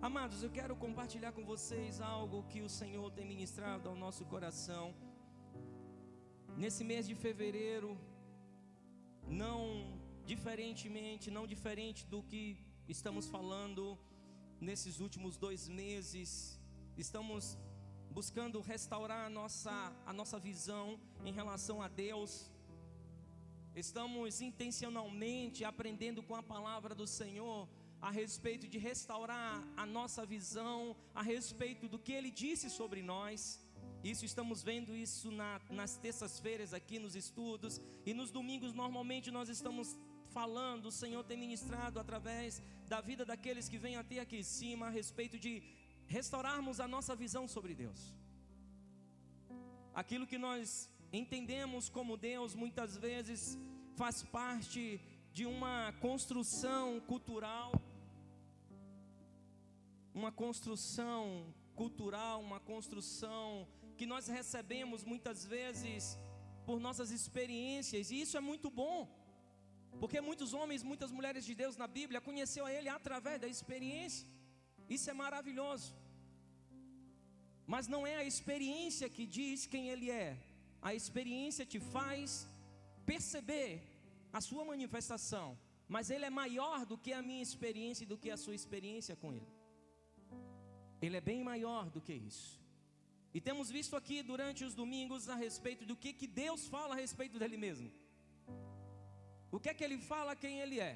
Amados, eu quero compartilhar com vocês algo que o Senhor tem ministrado ao nosso coração. Nesse mês de fevereiro, não diferente do que estamos falando nesses últimos 2 meses, estamos buscando restaurar a nossa visão em relação a Deus. Estamos intencionalmente aprendendo com a palavra do Senhor a respeito de restaurar a nossa visão, a respeito do que Ele disse sobre nós. Estamos vendo isso nas terças-feiras aqui nos estudos, e nos domingos normalmente nós estamos falando, o Senhor tem ministrado através da vida daqueles que vêm até aqui em cima, a respeito de restaurarmos a nossa visão sobre Deus. Aquilo que nós entendemos como Deus muitas vezes faz parte de uma construção cultural, uma construção que nós recebemos muitas vezes por nossas experiências, e isso é muito bom, porque muitos homens, muitas mulheres de Deus na Bíblia conheceu a Ele através da experiência. Isso é maravilhoso, mas não é a experiência que diz quem Ele é. A experiência te faz perceber a sua manifestação, mas Ele é maior do que a minha experiência e do que a sua experiência com Ele. Ele é bem maior do que isso. E temos visto aqui durante os domingos a respeito do que Deus fala a respeito dele mesmo. O que é que Ele fala, quem Ele é.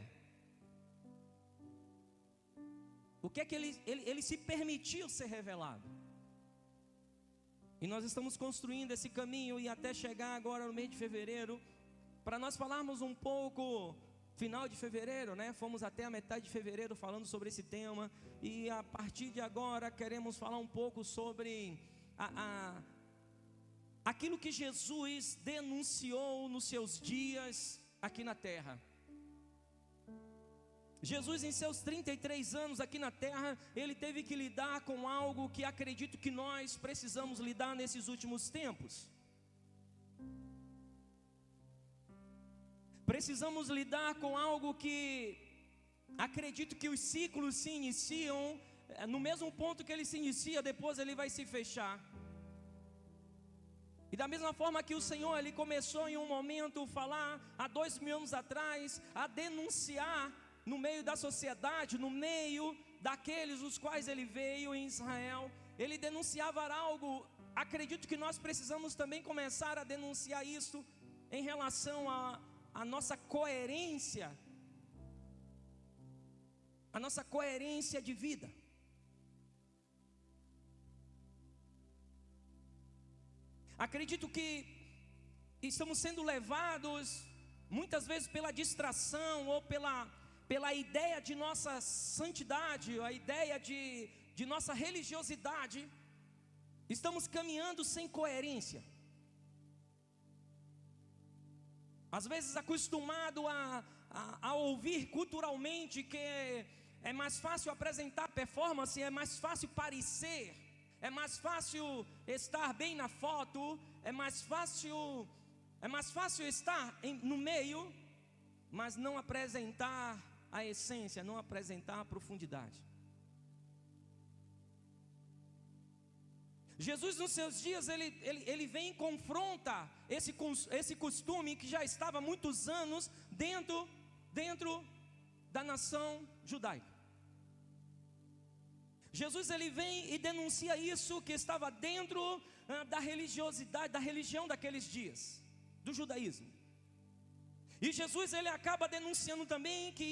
O que é que ele se permitiu ser revelado. E nós estamos construindo esse caminho, e até chegar agora no mês de fevereiro, para nós falarmos um pouco, final de fevereiro, né? Fomos até a metade de fevereiro falando sobre esse tema, e a partir de agora queremos falar um pouco sobre aquilo que Jesus denunciou nos seus dias aqui na terra. Jesus, em seus 33 anos aqui na terra, Ele teve que lidar com algo que acredito que nós precisamos lidar nesses últimos tempos. Precisamos lidar com algo que acredito que os ciclos se iniciam no mesmo ponto que ele se inicia, depois ele vai se fechar. E da mesma forma que o Senhor, Ele começou em um momento falar há 2000 anos atrás, a denunciar no meio da sociedade, no meio daqueles os quais Ele veio em Israel, Ele denunciava algo. Acredito que nós precisamos também começar a denunciar isso em relação a nossa coerência, a nossa coerência de vida. Acredito que estamos sendo levados muitas vezes pela distração ou pela ideia de nossa santidade, a ideia de nossa religiosidade. Estamos caminhando sem coerência. Às vezes acostumado a ouvir culturalmente que é mais fácil apresentar performance, é mais fácil parecer, é mais fácil estar bem na foto, é mais fácil estar no meio, mas não apresentar a essência, não apresentar a profundidade. Jesus, nos seus dias, ele vem e confronta esse costume que já estava há muitos anos dentro da nação judaica. Jesus, ele vem e denuncia isso que estava dentro da religiosidade, da religião daqueles dias, do judaísmo. E Jesus, ele acaba denunciando também que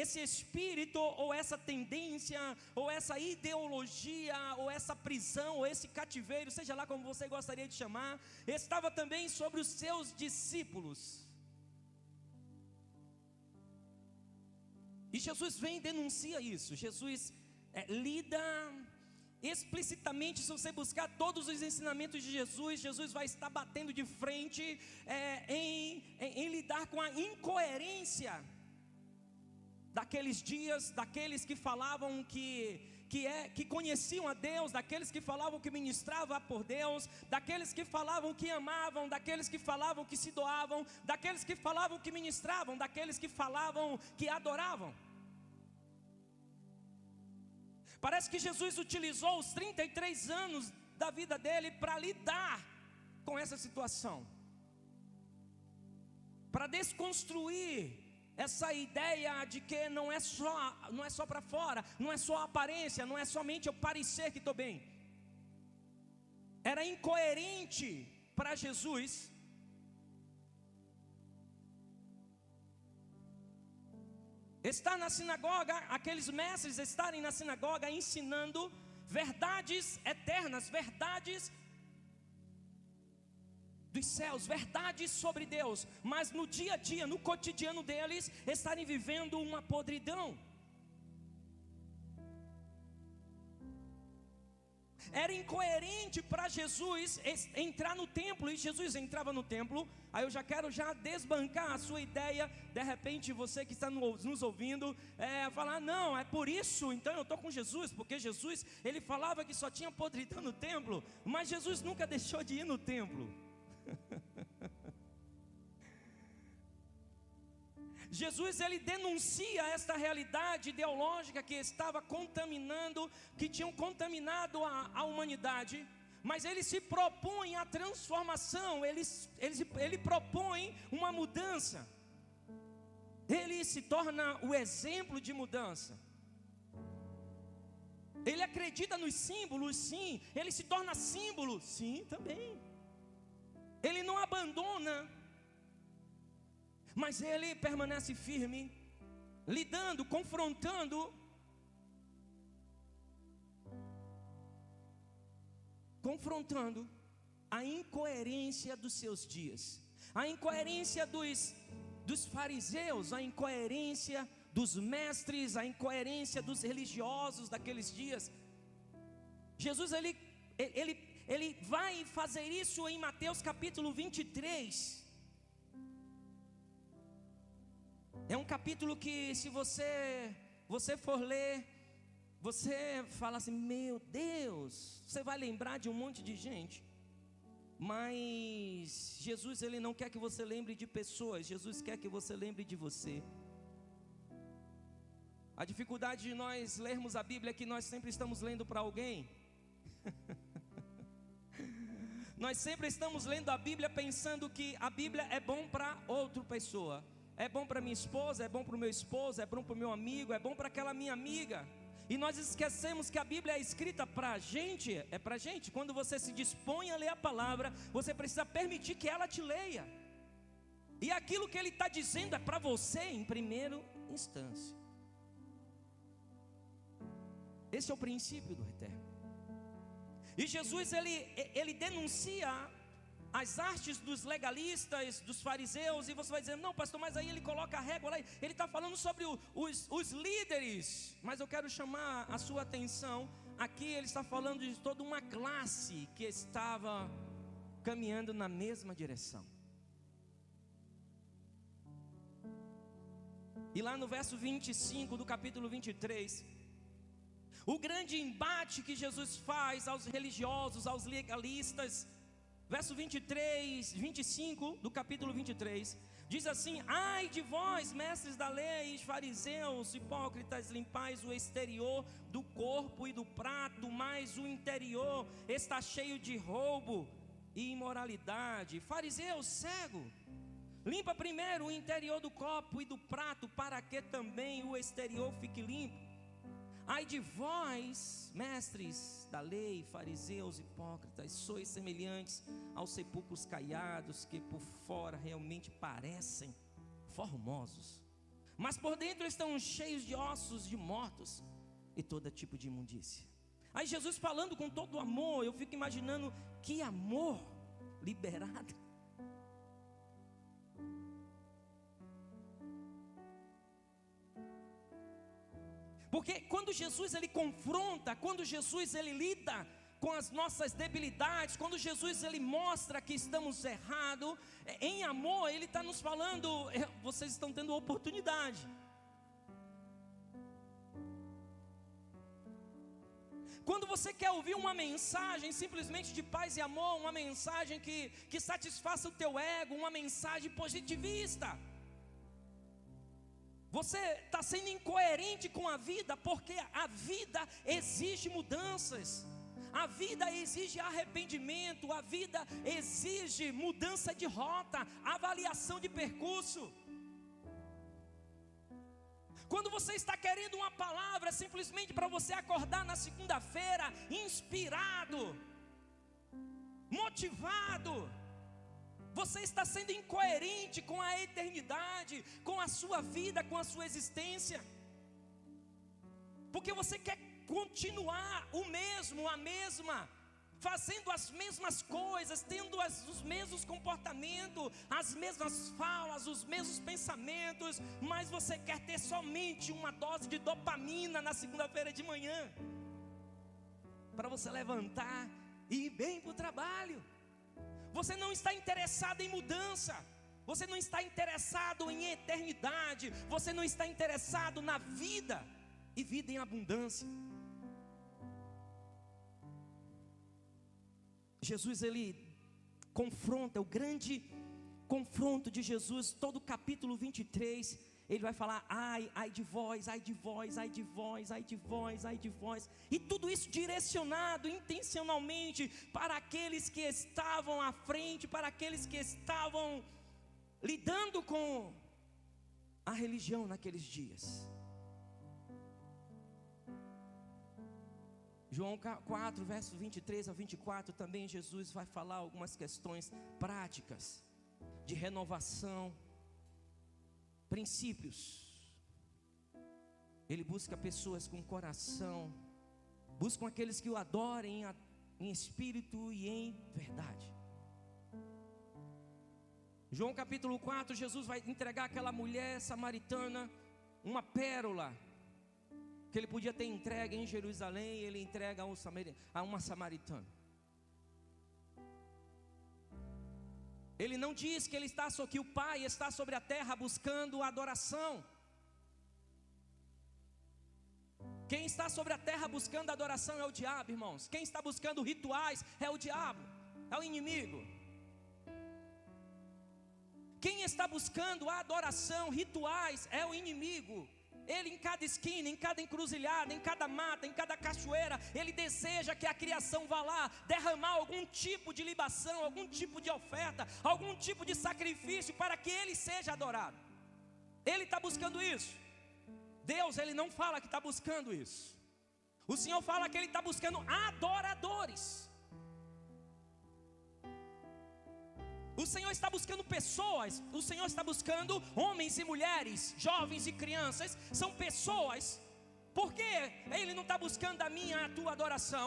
esse espírito, ou essa tendência, ou essa ideologia, ou essa prisão, ou esse cativeiro, seja lá como você gostaria de chamar, estava também sobre os seus discípulos. E Jesus vem e denuncia isso. Jesus lida explicitamente. Se você buscar todos os ensinamentos de Jesus, Jesus vai estar batendo de frente em lidar com a incoerência daqueles dias, daqueles que falavam que conheciam a Deus, daqueles que falavam que ministravam por Deus, daqueles que falavam que amavam, daqueles que falavam que se doavam, daqueles que falavam que ministravam, daqueles que falavam que adoravam. Parece que Jesus utilizou os 33 anos da vida dele para lidar com essa situação, para desconstruir essa ideia de que não é só para fora, não é só a aparência, não é somente eu parecer que estou bem. Era incoerente para Jesus estar na sinagoga, aqueles mestres estarem na sinagoga ensinando verdades eternas, verdades dos céus, verdades sobre Deus, mas no dia a dia, no cotidiano deles, estarem vivendo uma podridão. Era incoerente para Jesus entrar no templo, e Jesus entrava no templo. Aí eu já quero desbancar a sua ideia. De repente você que está nos ouvindo falar, não, é por isso, então eu estou com Jesus, porque Jesus, ele falava que só tinha podridão no templo, mas Jesus nunca deixou de ir no templo. Jesus, ele denuncia esta realidade ideológica que estava contaminando, que tinham contaminado a humanidade, mas ele se propõe a transformação, ele propõe uma mudança, ele se torna o exemplo de mudança. Ele acredita nos símbolos, sim, ele se torna símbolo, sim, também. Ele não abandona, mas ele permanece firme, lidando, confrontando a incoerência dos seus dias, a incoerência dos fariseus, a incoerência dos mestres, a incoerência dos religiosos daqueles dias. Jesus, ele vai fazer isso em Mateus capítulo 23. É um capítulo que, se você for ler, você fala assim, meu Deus, você vai lembrar de um monte de gente. Mas Jesus, ele não quer que você lembre de pessoas, Jesus quer que você lembre de você. A dificuldade de nós lermos a Bíblia é que nós sempre estamos lendo para alguém. Nós sempre estamos lendo a Bíblia pensando que a Bíblia é bom para outra pessoa. É bom para minha esposa, é bom para o meu esposo, é bom para o meu amigo, é bom para aquela minha amiga. E nós esquecemos que a Bíblia é escrita para a gente, é para a gente. Quando você se dispõe a ler a palavra, você precisa permitir que ela te leia. E aquilo que ele está dizendo é para você em primeira instância. Esse é o princípio do eterno. E Jesus, ele denuncia as artes dos legalistas, dos fariseus. E você vai dizer, não pastor, mas aí ele coloca a régua lá. Ele está falando sobre os líderes. Mas eu quero chamar a sua atenção. Aqui ele está falando de toda uma classe que estava caminhando na mesma direção. E lá no verso 25 do capítulo 23, o grande embate que Jesus faz aos religiosos, aos legalistas, verso 25 do capítulo 23, diz assim: ai de vós, mestres da lei, fariseus, hipócritas, limpais o exterior do corpo e do prato, mas o interior está cheio de roubo e imoralidade. Fariseu cego, limpa primeiro o interior do copo e do prato, para que também o exterior fique limpo. Ai de vós, mestres da lei, fariseus, hipócritas, sois semelhantes aos sepulcros caiados, que por fora realmente parecem formosos, mas por dentro estão cheios de ossos de mortos e todo tipo de imundícia. Aí Jesus falando com todo amor, eu fico imaginando que amor liberado. Porque quando Jesus ele confronta, quando Jesus ele lida com as nossas debilidades, quando Jesus ele mostra que estamos errados, em amor ele está nos falando, vocês estão tendo oportunidade. Quando você quer ouvir uma mensagem simplesmente de paz e amor, uma mensagem que satisfaça o teu ego, uma mensagem positivista, Você está sendo incoerente com a vida, porque a vida exige mudanças. A vida exige arrependimento, a vida exige mudança de rota, avaliação de percurso. Quando você está querendo uma palavra simplesmente para você acordar na segunda-feira inspirado, motivado, você está sendo incoerente com a eternidade, com a sua vida, com a sua existência. Porque você quer continuar o mesmo, a mesma, fazendo as mesmas coisas, tendo os mesmos comportamentos, as mesmas falas, os mesmos pensamentos, mas você quer ter somente uma dose de dopamina na segunda-feira de manhã, para você levantar e ir bem para o trabalho. Você não está interessado em mudança, você não está interessado em eternidade, você não está interessado na vida, e vida em abundância. Jesus, ele confronta, o grande confronto de Jesus, todo o capítulo 23, ele vai falar: ai de vós, ai de vós, ai de vós, ai de vós, ai de vós. E tudo isso direcionado intencionalmente para aqueles que estavam à frente, para aqueles que estavam lidando com a religião naqueles dias. João 4, versos 23 a 24, também Jesus vai falar algumas questões práticas de renovação, princípios. Ele busca pessoas com coração, buscam aqueles que o adorem em espírito e em verdade. João capítulo 4, Jesus vai entregar àquela mulher samaritana uma pérola que ele podia ter entregue em Jerusalém, ele entrega a uma samaritana. Ele não diz que que o Pai está sobre a terra buscando adoração. Quem está sobre a terra buscando adoração é o diabo, irmãos. Quem está buscando rituais é o diabo, é o inimigo. Quem está buscando a adoração, rituais, é o inimigo. Ele em cada esquina, em cada encruzilhada, em cada mata, em cada cachoeira, ele deseja que a criação vá lá derramar algum tipo de libação, algum tipo de oferta, algum tipo de sacrifício para que ele seja adorado. Ele está buscando isso. Deus, ele não fala que está buscando isso. O Senhor fala que ele está buscando adoradores. O Senhor está buscando pessoas, o Senhor está buscando homens e mulheres, jovens e crianças, são pessoas. Por que Ele não está buscando a minha e a tua adoração?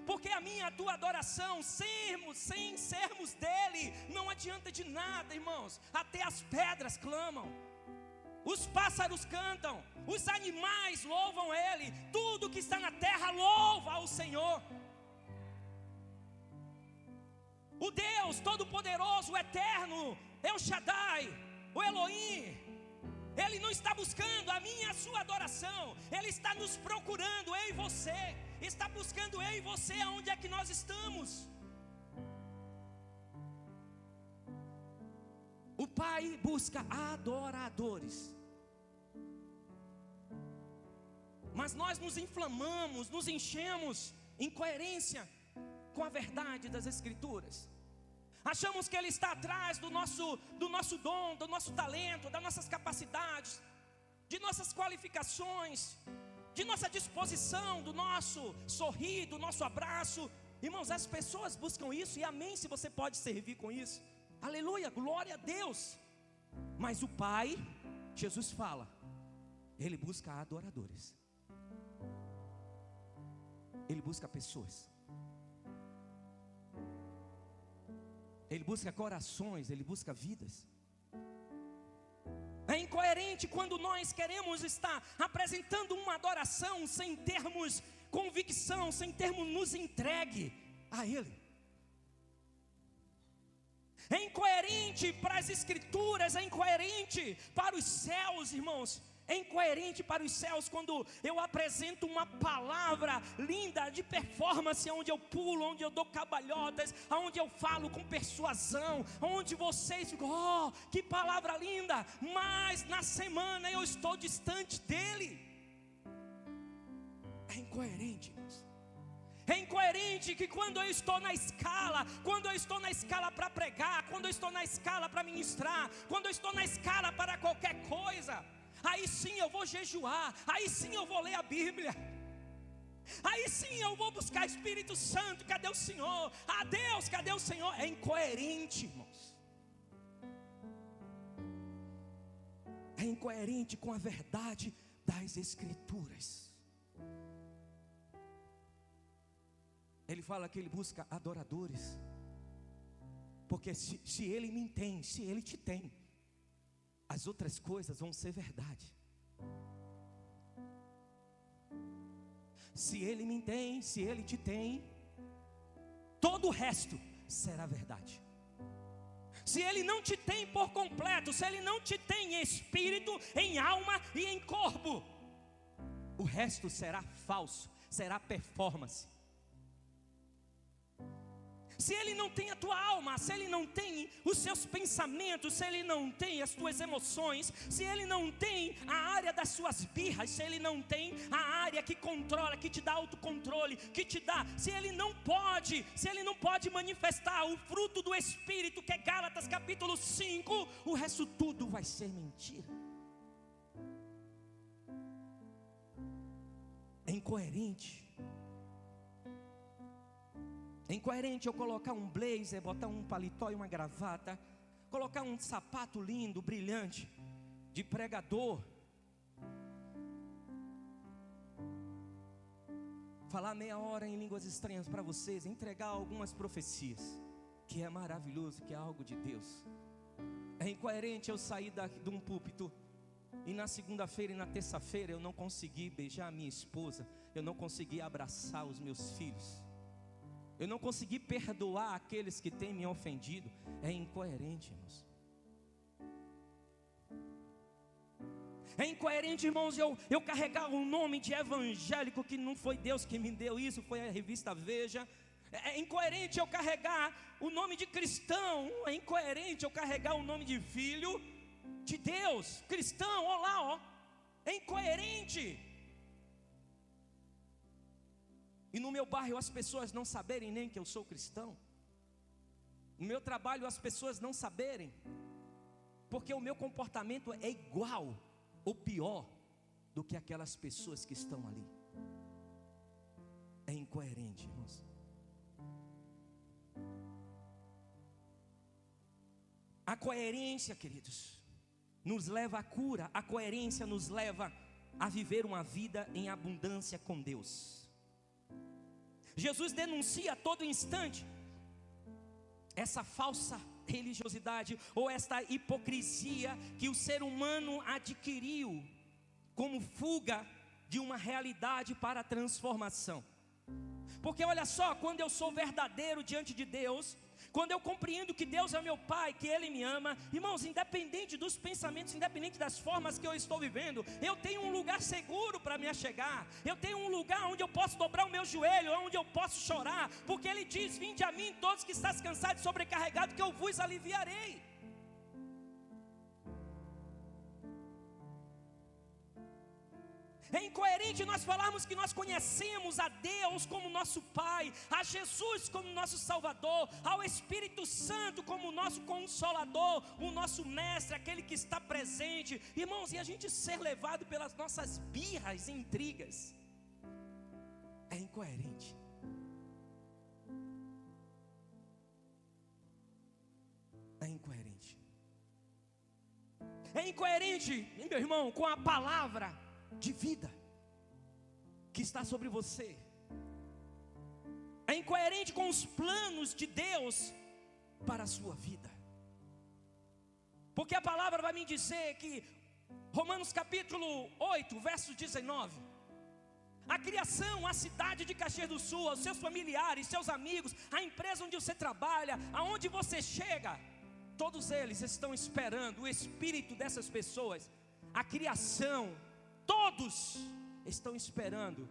Porque a minha e a tua adoração, sem sermos dEle, não adianta de nada, irmãos. Até as pedras clamam, os pássaros cantam, os animais louvam Ele, tudo que está na terra louva ao Senhor. O Deus Todo-Poderoso, o Eterno, El Shaddai, o Elohim, Ele não está buscando a minha e a sua adoração. Ele está nos procurando, eu e você. Está buscando eu e você aonde é que nós estamos. O Pai busca adoradores. Mas nós nos inflamamos, nos enchemos em coerência com a verdade das Escrituras. Achamos que Ele está atrás do nosso dom, do nosso talento, das nossas capacidades, de nossas qualificações, de nossa disposição, do nosso sorrir, do nosso abraço. Irmãos, as pessoas buscam isso, e amém se você pode servir com isso. Aleluia, glória a Deus. Mas o Pai, Jesus fala, Ele busca adoradores. Ele busca pessoas. Ele busca corações, Ele busca vidas. É incoerente quando nós queremos estar apresentando uma adoração sem termos convicção, sem termos nos entregue a Ele. É incoerente para as Escrituras, é incoerente para os céus, irmãos. É incoerente para os céus quando eu apresento uma palavra linda de performance, onde eu pulo, onde eu dou cabalhotas, onde eu falo com persuasão, onde vocês ficam, oh, que palavra linda, mas na semana eu estou distante dele. É incoerente, irmãos. É incoerente que quando eu estou na escala para pregar, quando eu estou na escala para ministrar, quando eu estou na escala para qualquer coisa, aí sim eu vou jejuar, aí sim eu vou ler a Bíblia, aí sim eu vou buscar Espírito Santo. Cadê o Senhor? Ah, Deus, cadê o Senhor? É incoerente, irmãos. É incoerente com a verdade das Escrituras. Ele fala que ele busca adoradores, porque se ele me tem, se ele te tem, as outras coisas vão ser verdade. Se ele me tem, se ele te tem, todo o resto será verdade. Se ele não te tem por completo, se ele não te tem em espírito, em alma e em corpo, o resto será falso, será performance. Se ele não tem a tua alma, se ele não tem os seus pensamentos, se ele não tem as tuas emoções, se ele não tem a área das suas birras, se ele não tem a área que controla, que te dá autocontrole, que te dá, se ele não pode manifestar o fruto do Espírito, que é Gálatas capítulo 5, o resto tudo vai ser mentira. É incoerente. É incoerente eu colocar um blazer, botar um paletó e uma gravata, colocar um sapato lindo, brilhante, de pregador, falar meia hora em línguas estranhas para vocês, entregar algumas profecias, que é maravilhoso, que é algo de Deus. É incoerente eu sair de um púlpito e na segunda-feira e na terça-feira eu não consegui beijar a minha esposa, eu não consegui abraçar os meus filhos, eu não consegui perdoar aqueles que têm me ofendido. É incoerente, irmãos. É incoerente, irmãos, eu carregar um nome de evangélico, que não foi Deus que me deu isso, foi a revista Veja. É incoerente eu carregar o nome de cristão. É incoerente eu carregar o nome de filho de Deus, cristão, olá, ó. É incoerente. E no meu bairro as pessoas não saberem nem que eu sou cristão. No meu trabalho as pessoas não saberem, porque o meu comportamento é igual ou pior do que aquelas pessoas que estão ali. É incoerente, irmãos. A coerência, queridos, nos leva à cura. A coerência nos leva a viver uma vida em abundância com Deus. Jesus denuncia a todo instante essa falsa religiosidade ou esta hipocrisia que o ser humano adquiriu como fuga de uma realidade para a transformação. Porque olha só, quando eu sou verdadeiro diante de Deus, quando eu compreendo que Deus é meu Pai, que Ele me ama, irmãos, independente dos pensamentos, independente das formas que eu estou vivendo, eu tenho um lugar seguro para me achegar. Eu tenho um lugar onde eu posso dobrar o meu joelho, onde eu posso chorar, porque Ele diz: vinde a mim todos que estáis cansados e sobrecarregados, que eu vos aliviarei. É incoerente nós falarmos que nós conhecemos a Deus como nosso Pai, a Jesus como nosso Salvador, ao Espírito Santo como nosso Consolador, o nosso Mestre, aquele que está presente, irmãos, e a gente ser levado pelas nossas birras e intrigas. É incoerente. É incoerente. É incoerente, meu irmão, com a palavra de vida que está sobre você. É incoerente com os planos de Deus para a sua vida. Porque a palavra vai me dizer que Romanos capítulo 8, verso 19, a criação, a cidade de Caxias do Sul, os seus familiares, seus amigos, a empresa onde você trabalha, aonde você chega, todos eles estão esperando o espírito dessas pessoas. A criação todos estão esperando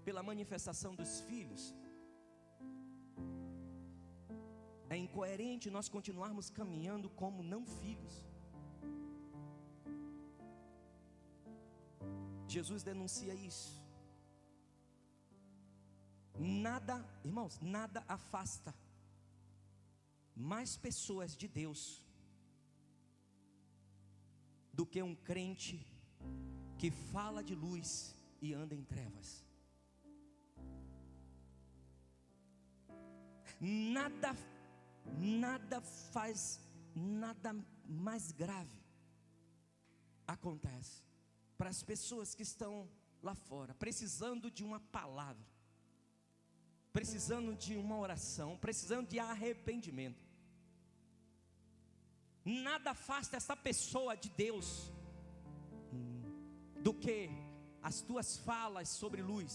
pela manifestação dos filhos. É incoerente nós continuarmos caminhando como não filhos. Jesus denuncia isso. Nada, irmãos, nada afasta mais pessoas de Deus do que um crente que fala de luz e anda em trevas. Nada mais grave acontece para as pessoas que estão lá fora, precisando de uma palavra, precisando de uma oração, precisando de arrependimento. Nada afasta essa pessoa de Deus do que as tuas falas sobre luz.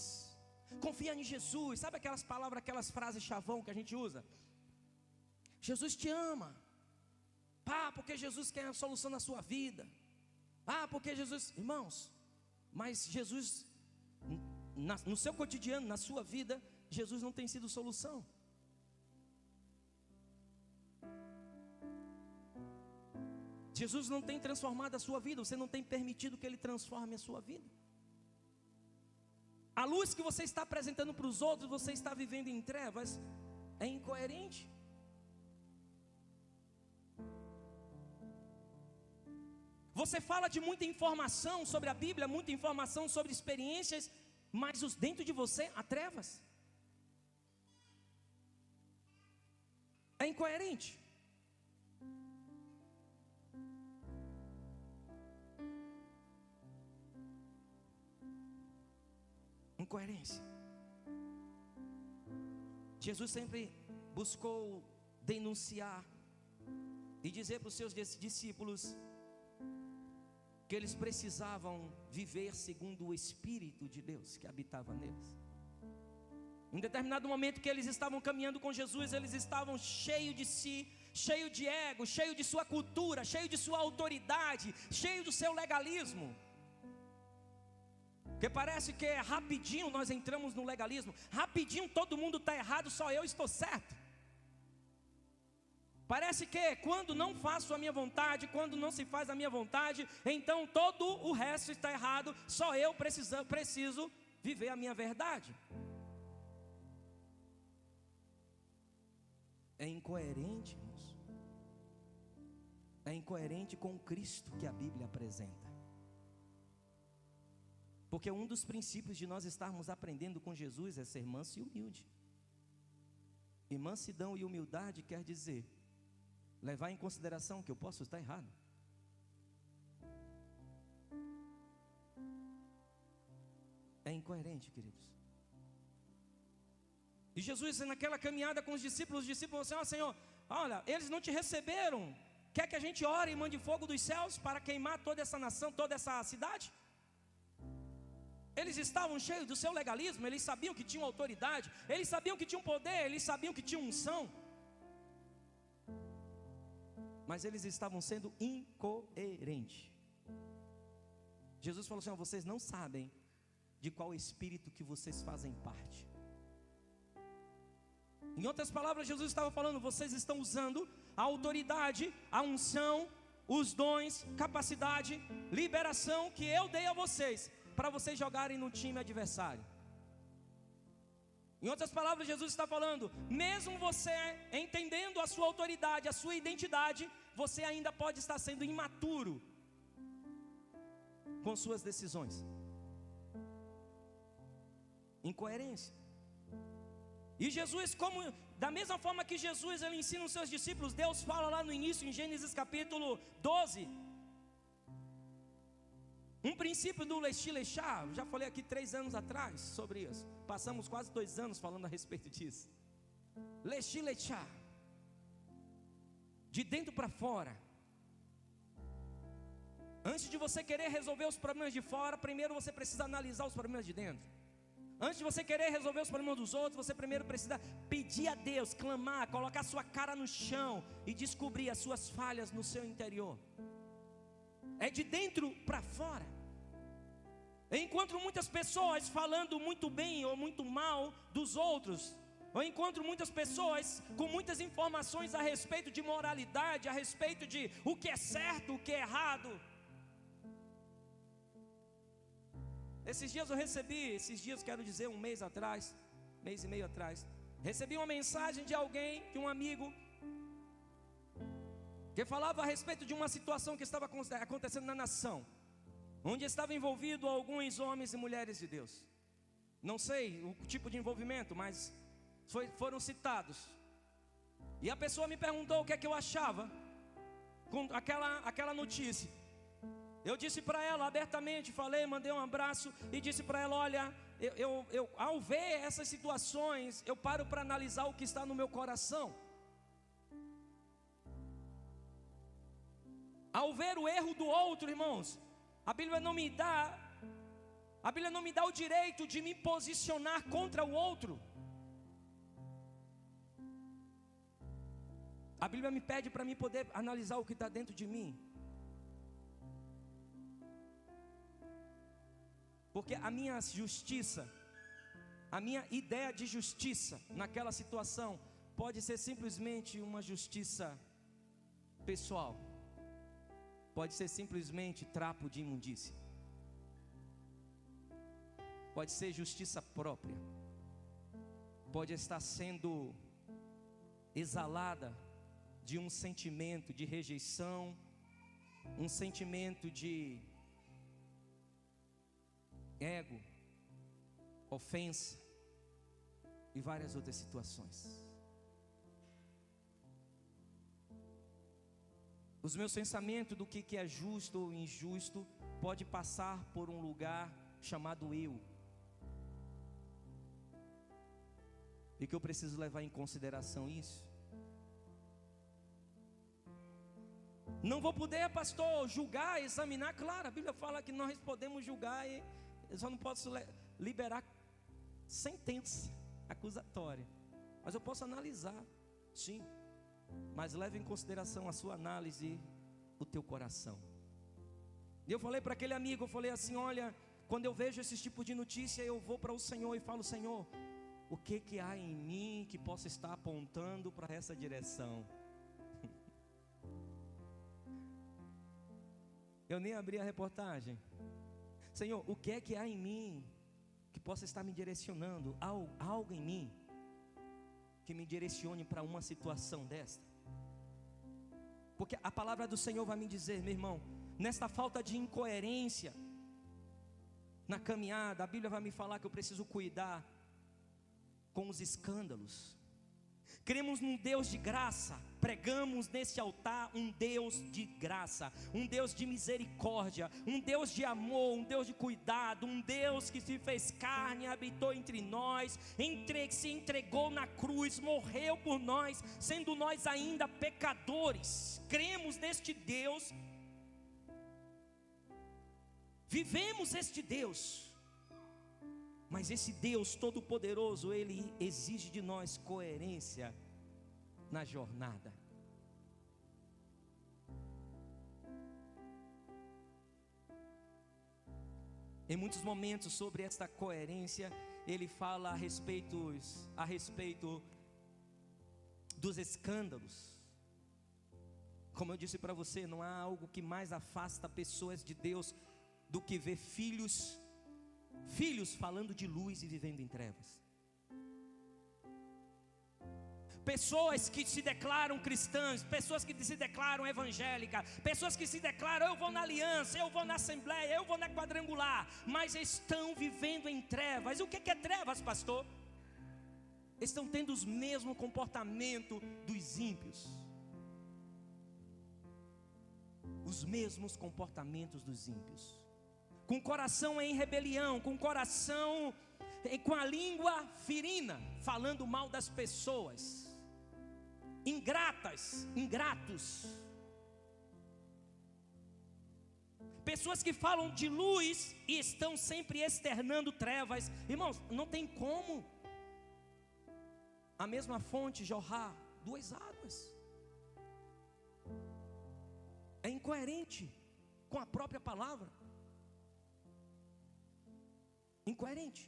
Confia em Jesus. Sabe aquelas palavras, aquelas frases chavão que a gente usa? Jesus te ama. Porque Jesus quer a solução na sua vida. Porque Jesus... Irmãos, mas Jesus, no seu cotidiano, na sua vida, Jesus não tem sido solução. Jesus não tem transformado a sua vida. Você não tem permitido que Ele transforme a sua vida. A luz que você está apresentando para os outros, você está vivendo em trevas. É incoerente. Você fala de muita informação sobre a Bíblia, muita informação sobre experiências, mas dentro de você há trevas. É incoerente. Incoerência. Jesus sempre buscou denunciar e dizer para os seus discípulos que eles precisavam viver segundo o Espírito de Deus que habitava neles. Em determinado momento que eles estavam caminhando com Jesus, eles estavam cheios de si, cheios de ego, cheios de sua cultura, cheios de sua autoridade, cheios do seu legalismo. Porque parece que rapidinho nós entramos no legalismo, rapidinho todo mundo está errado, só eu estou certo. Parece que quando não faço a minha vontade, quando não se faz a minha vontade, então todo o resto está errado, só eu preciso viver a minha verdade. É incoerente, irmãos. É incoerente com o Cristo que a Bíblia apresenta. Porque um dos princípios de nós estarmos aprendendo com Jesus é ser manso e humilde. E mansidão e humildade quer dizer levar em consideração que eu posso estar errado. É incoerente, queridos. E Jesus, naquela caminhada com os discípulos falaram assim: Senhor, olha, eles não te receberam. Quer que a gente ore e mande fogo dos céus para queimar toda essa nação, toda essa cidade? Eles estavam cheios do seu legalismo, eles sabiam que tinham autoridade, eles sabiam que tinham poder, eles sabiam que tinham unção. Mas eles estavam sendo incoerentes. Jesus falou assim: vocês não sabem de qual espírito que vocês fazem parte. Em outras palavras, Jesus estava falando: vocês estão usando a autoridade, a unção, os dons, capacidade, liberação que eu dei a vocês, para vocês jogarem no time adversário. Em outras palavras, Jesus está falando: mesmo você entendendo a sua autoridade, a sua identidade, você ainda pode estar sendo imaturo com suas decisões. Incoerência. E Jesus, da mesma forma que Jesus ele ensina os seus discípulos, Deus fala lá no início, em Gênesis capítulo 12, um princípio do Leshí Leshá. Já falei aqui 3 anos atrás sobre isso. Passamos quase 2 anos falando a respeito disso. Leshí Leshá, de dentro para fora. Antes de você querer resolver os problemas de fora, primeiro você precisa analisar os problemas de dentro. Antes de você querer resolver os problemas dos outros, você primeiro precisa pedir a Deus, clamar, colocar sua cara no chão e descobrir as suas falhas no seu interior. É de dentro para fora. Eu encontro muitas pessoas falando muito bem ou muito mal dos outros. Eu encontro muitas pessoas com muitas informações a respeito de moralidade, a respeito de o que é certo, o que é errado. Esses dias quero dizer, um mês e meio atrás, recebi uma mensagem de alguém, de um amigo, que falava a respeito de uma situação que estava acontecendo na nação, onde estavam envolvidos alguns homens e mulheres de Deus. Não sei o tipo de envolvimento, mas foram citados. E a pessoa me perguntou o que é que eu achava com aquela notícia. Eu disse para ela abertamente, mandei um abraço e disse para ela: olha, eu ao ver essas situações, eu paro para analisar o que está no meu coração. Ao ver o erro do outro, irmãos, a Bíblia não me dá o direito de me posicionar contra o outro. A Bíblia me pede para mim poder analisar o que está dentro de mim. Porque a minha justiça, a minha ideia de justiça naquela situação pode ser simplesmente uma justiça pessoal. Pode ser simplesmente trapo de imundícia. Pode ser justiça própria. Pode estar sendo exalada de um sentimento de rejeição, um sentimento de ego, ofensa e várias outras situações. Os meus pensamentos do que é justo ou injusto pode passar por um lugar chamado eu, e que eu preciso levar em consideração isso. Não vou poder, pastor, julgar, examinar. Claro, a Bíblia fala que nós podemos julgar, e eu só não posso liberar sentença acusatória, mas eu posso analisar, sim. Mas leve em consideração a sua análise, o teu coração. E eu falei para aquele amigo, eu falei assim: olha, quando eu vejo esse tipo de notícia, eu vou para o Senhor e falo: Senhor, o que há em mim que possa estar apontando para essa direção? Eu nem abri a reportagem. Senhor, o que há em mim que possa estar me direcionando? Algo em mim que me direcione para uma situação desta? Porque a palavra do Senhor vai me dizer, meu irmão, nesta falta de incoerência na caminhada, a Bíblia vai me falar que eu preciso cuidar com os escândalos. Cremos num Deus de graça, pregamos nesse altar um Deus de graça, um Deus de misericórdia, um Deus de amor, um Deus de cuidado, um Deus que se fez carne, habitou entre nós, se entregou na cruz, morreu por nós, sendo nós ainda pecadores. Cremos neste Deus, vivemos este Deus. Mas esse Deus Todo-Poderoso, Ele exige de nós coerência na jornada. Em muitos momentos sobre esta coerência, Ele fala a respeito dos escândalos. Como eu disse para você, não há algo que mais afasta pessoas de Deus do que ver filhos falando de luz e vivendo em trevas. Pessoas que se declaram cristãs, pessoas que se declaram evangélicas, pessoas que se declaram: eu vou na aliança, eu vou na assembleia, eu vou na quadrangular, mas estão vivendo em trevas. E o que é trevas, pastor? Estão tendo os mesmos comportamentos dos ímpios. Os mesmos comportamentos dos ímpios. Com o coração em rebelião, com a língua ferina, falando mal das pessoas, ingratos, pessoas que falam de luz e estão sempre externando trevas. Irmãos, não tem como a mesma fonte jorrar duas águas. É incoerente com a própria palavra. incoerente.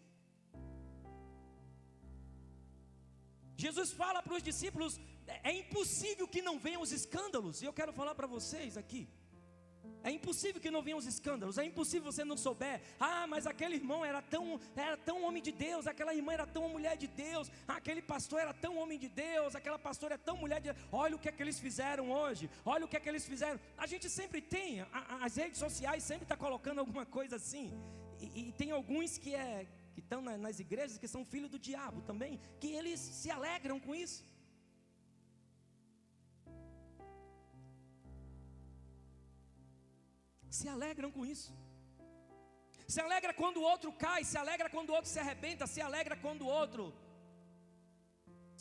Jesus fala para os discípulos: é impossível que não venham os escândalos. E eu quero falar para vocês aqui: é impossível que não venham os escândalos. É impossível você não souber. Ah, mas aquele irmão era tão homem de Deus. Aquela irmã era tão mulher de Deus. Aquele pastor era tão homem de Deus. Aquela pastora é tão mulher de Deus. Olha o que é que eles fizeram hoje. Olha o que é que eles fizeram. A gente sempre tem. As redes sociais sempre está colocando alguma coisa assim. E tem alguns que estão nas igrejas, que são filhos do diabo também, que eles se alegram com isso. Se alegram com isso. Se alegra quando o outro cai, se alegra quando o outro se arrebenta, se alegra quando o outro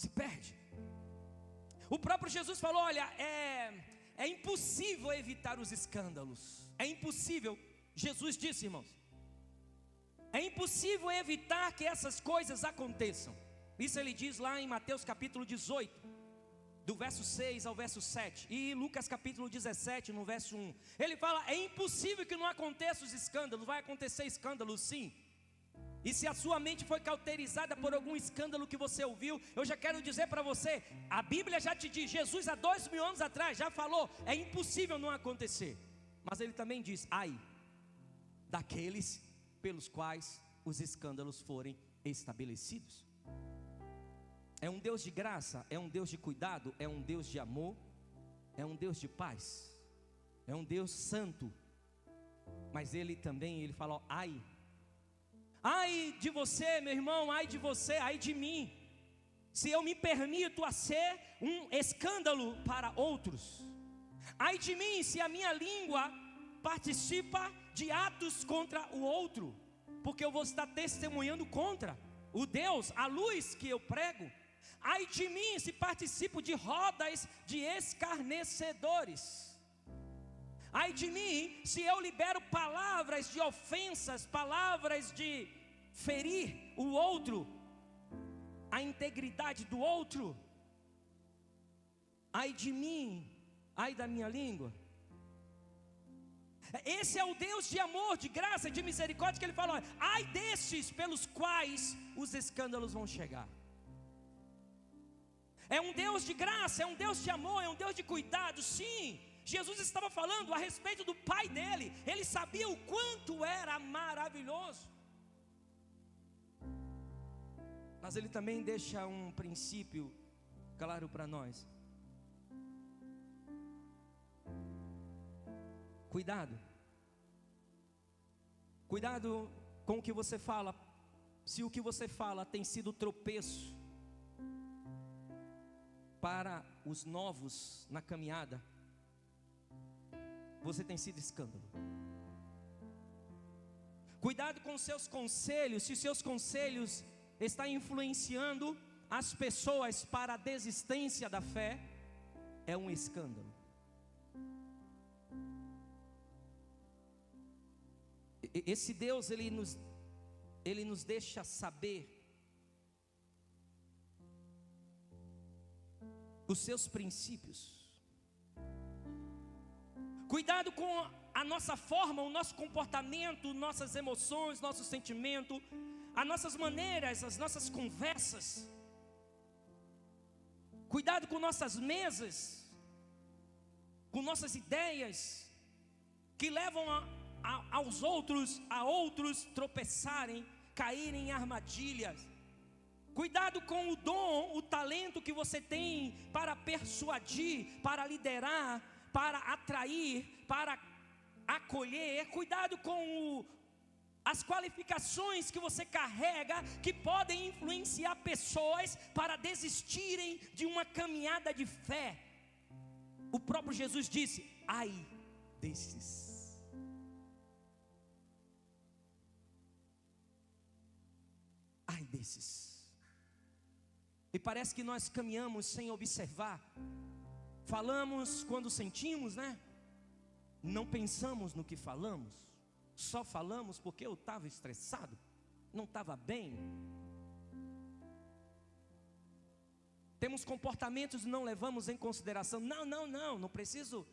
se perde. O próprio Jesus falou: olha, é impossível evitar os escândalos. É impossível. Jesus disse, irmãos, é impossível evitar que essas coisas aconteçam. Isso ele diz lá em Mateus capítulo 18, do verso 6 ao verso 7. E Lucas capítulo 17, no verso 1. Ele fala: é impossível que não aconteça os escândalos. Vai acontecer escândalo, sim. E se a sua mente foi cauterizada por algum escândalo que você ouviu, eu já quero dizer para você, a Bíblia já te diz, Jesus há 2000 anos atrás já falou: é impossível não acontecer. Mas ele também diz: ai daqueles pelos quais os escândalos forem estabelecidos. É um Deus de graça, é um Deus de cuidado, é um Deus de amor, é um Deus de paz, é um Deus santo. Mas ele também, ele fala: ó, ai de você, meu irmão, ai de você, ai de mim, se eu me permito a ser um escândalo para outros. Ai de mim se a minha língua participa de atos contra o outro, porque eu vou estar testemunhando contra o Deus, a luz que eu prego. Ai de mim se participo de rodas de escarnecedores. Ai de mim se eu libero palavras de ofensas, palavras de ferir o outro, a integridade do outro. Ai de mim, ai da minha língua. Esse é o Deus de amor, de graça, de misericórdia, que ele fala: olha, ai destes pelos quais os escândalos vão chegar. É um Deus de graça, é um Deus de amor, é um Deus de cuidado, sim. Jesus estava falando a respeito do Pai dele. Ele sabia o quanto era maravilhoso. Mas ele também deixa um princípio claro para nós. Cuidado. Cuidado com o que você fala. Se o que você fala tem sido tropeço para os novos na caminhada, você tem sido escândalo. Cuidado com os seus conselhos. Se os seus conselhos estão influenciando as pessoas para a desistência da fé, é um escândalo. Esse Deus, ele nos deixa saber os seus princípios. Cuidado com a nossa forma, o nosso comportamento, nossas emoções, nosso sentimento, as nossas maneiras, as nossas conversas. Cuidado com nossas mesas, com nossas ideias, que levam a outros tropeçarem, caírem em armadilhas. Cuidado com o dom, o talento que você tem para persuadir, para liderar, para atrair, para acolher. Cuidado com as qualificações que você carrega, que podem influenciar pessoas para desistirem de uma caminhada de fé. O próprio Jesus disse: ai desses. Ai desses. E parece que nós caminhamos sem observar. Falamos quando sentimos, né? Não pensamos no que falamos. Só falamos porque eu estava estressado, não estava bem. Temos comportamentos e não levamos em consideração. Não preciso.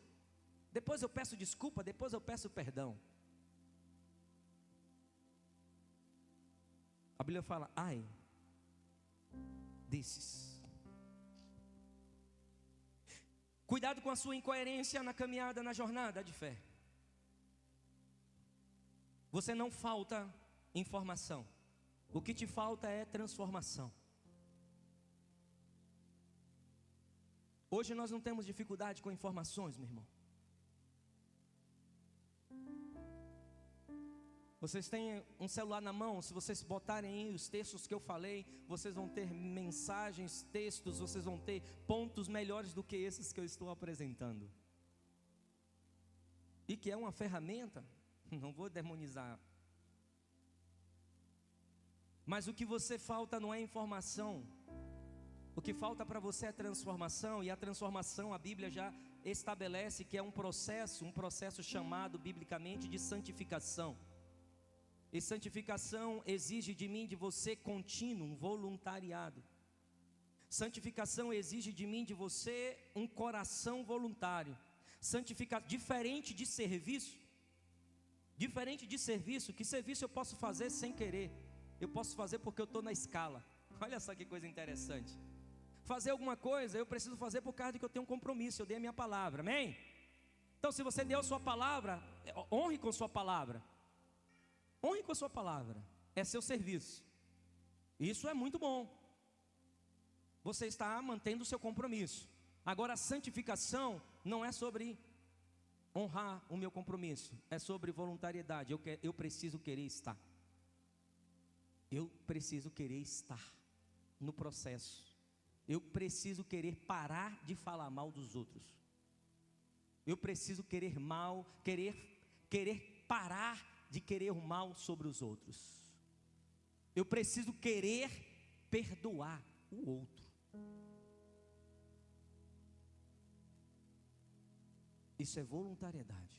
Depois eu peço desculpa, depois eu peço perdão. Bíblia fala: ai desses. Cuidado com a sua incoerência na caminhada, na jornada de fé. Você não falta informação. O que te falta é transformação. Hoje nós não temos dificuldade com informações, meu irmão. Vocês têm um celular na mão, se vocês botarem aí os textos que eu falei, vocês vão ter mensagens, textos, vocês vão ter pontos melhores do que esses que eu estou apresentando. E que é uma ferramenta, não vou demonizar. Mas o que você falta não é informação. O que falta para você é transformação, e a transformação a Bíblia já estabelece que é um processo chamado biblicamente de santificação. E santificação exige de mim, de você, contínuo, um voluntariado. Santificação exige de mim, de você, um coração voluntário. Diferente de serviço. Que serviço eu posso fazer sem querer? Eu posso fazer porque eu estou na escala. Olha só que coisa interessante. Fazer alguma coisa, eu preciso fazer por causa de que eu tenho um compromisso, eu dei a minha palavra, amém? Então se você deu a sua palavra, honre com sua palavra. Honre com a sua palavra, é seu serviço. Isso é muito bom. Você está mantendo o seu compromisso. Agora a santificação não é sobre honrar o meu compromisso, é sobre voluntariedade. Eu preciso querer estar. Eu preciso querer estar no processo. Eu preciso querer parar de falar mal dos outros. Eu preciso querer parar de querer o mal sobre os outros. Eu preciso querer perdoar o outro. Isso é voluntariedade.